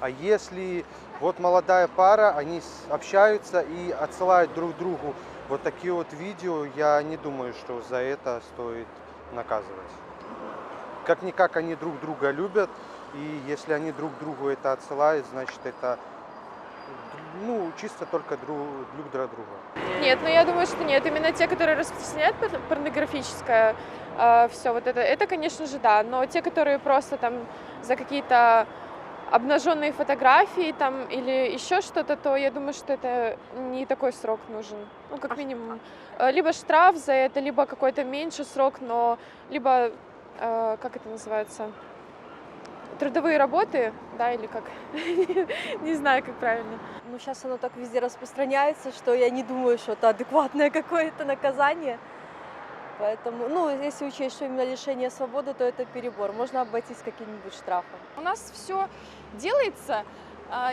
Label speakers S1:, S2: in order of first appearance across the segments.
S1: А если вот молодая пара, они общаются и отсылают друг другу вот такие вот видео, я не думаю, что за это стоит наказывать. Как-никак они друг друга любят, и если они друг другу это отсылают, значит это ну, чисто только друг для друга.
S2: Нет, ну я думаю, что нет. Именно те, которые распространяют порнографическое, все вот это, конечно же, да. Но те, которые просто там за какие-то обнаженные фотографии там или еще что-то, то я думаю, что это не такой срок нужен. Ну, как минимум, либо штраф за это, либо какой-то меньший срок, но либо, как это называется, трудовые работы, да, или как, не знаю, как правильно.
S3: Ну, сейчас оно так везде распространяется, что я не думаю, что это адекватное какое-то наказание. Поэтому, ну, если учесть, что именно лишение свободы, то это перебор. Можно обойтись каким-нибудь штрафом.
S4: У нас все делается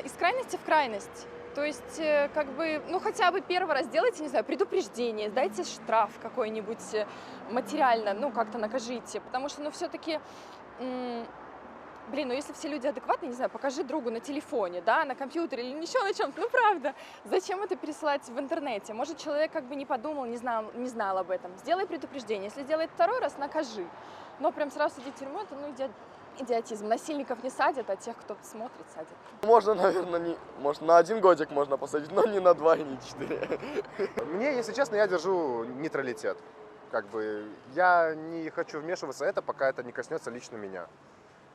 S4: из крайности в крайность. То есть, как бы, ну хотя бы первый раз сделайте, не знаю, предупреждение, дайте штраф какой-нибудь материально, ну как-то накажите, потому что, ну все-таки, блин, ну если все люди адекватные, не знаю, покажи другу на телефоне, да, на компьютере или еще на чем-то, ну правда, зачем это пересылать в интернете? Может, человек как бы не подумал, не знал об этом. Сделай предупреждение, если делает второй раз, накажи. Но прям сразу сидеть в тюрьму, это, ну, идиотизм. Насильников не садят, а тех, кто смотрит, садят.
S5: Можно, наверное, может, на 1 годик можно посадить, но не на 2 и не 4.
S6: Мне, если честно, я держу нейтралитет. Как бы я не хочу вмешиваться в это, пока это не коснется лично меня.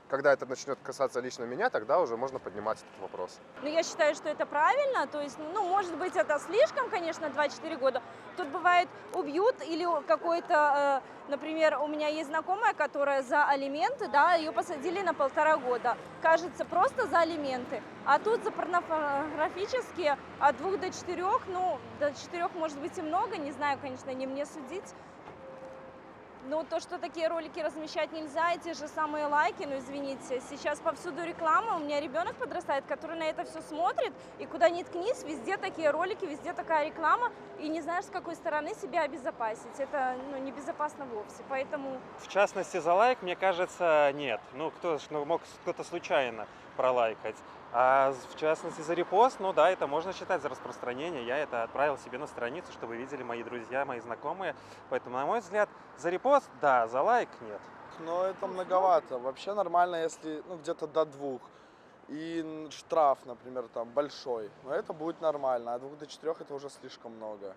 S6: Когда это начнет касаться лично меня, тогда уже можно поднимать этот вопрос.
S7: Ну, я считаю, что это правильно, то есть, ну, может быть, это слишком, конечно, 2-4 года. Тут бывает убьют или какой-то, например, у меня есть знакомая, которая за алименты, да, ее посадили на 1,5 года. Кажется, просто за алименты. А тут за порнографические от 2 до 4, ну, до 4 может быть и много, не знаю, конечно, не мне судить. Но то, что такие ролики размещать нельзя, и те же самые лайки, ну извините, сейчас повсюду реклама, у меня ребенок подрастает, который на это все смотрит, и куда ни ткнись, везде такие ролики, везде такая реклама, и не знаешь, с какой стороны себя обезопасить. Это, ну, небезопасно вовсе, поэтому...
S8: В частности, за лайк, мне кажется, нет. Ну, мог кто-то случайно пролайкать. А в частности, за репост, ну да, это можно считать за распространение. Я это отправил себе на страницу, чтобы видели мои друзья, мои знакомые. Поэтому, на мой взгляд, за репост, да, за лайк нет.
S5: Но это многовато. Вообще нормально, если, ну, где-то до 2. И штраф, например, там большой. Но это будет нормально. А от 2 до 4 это уже слишком много.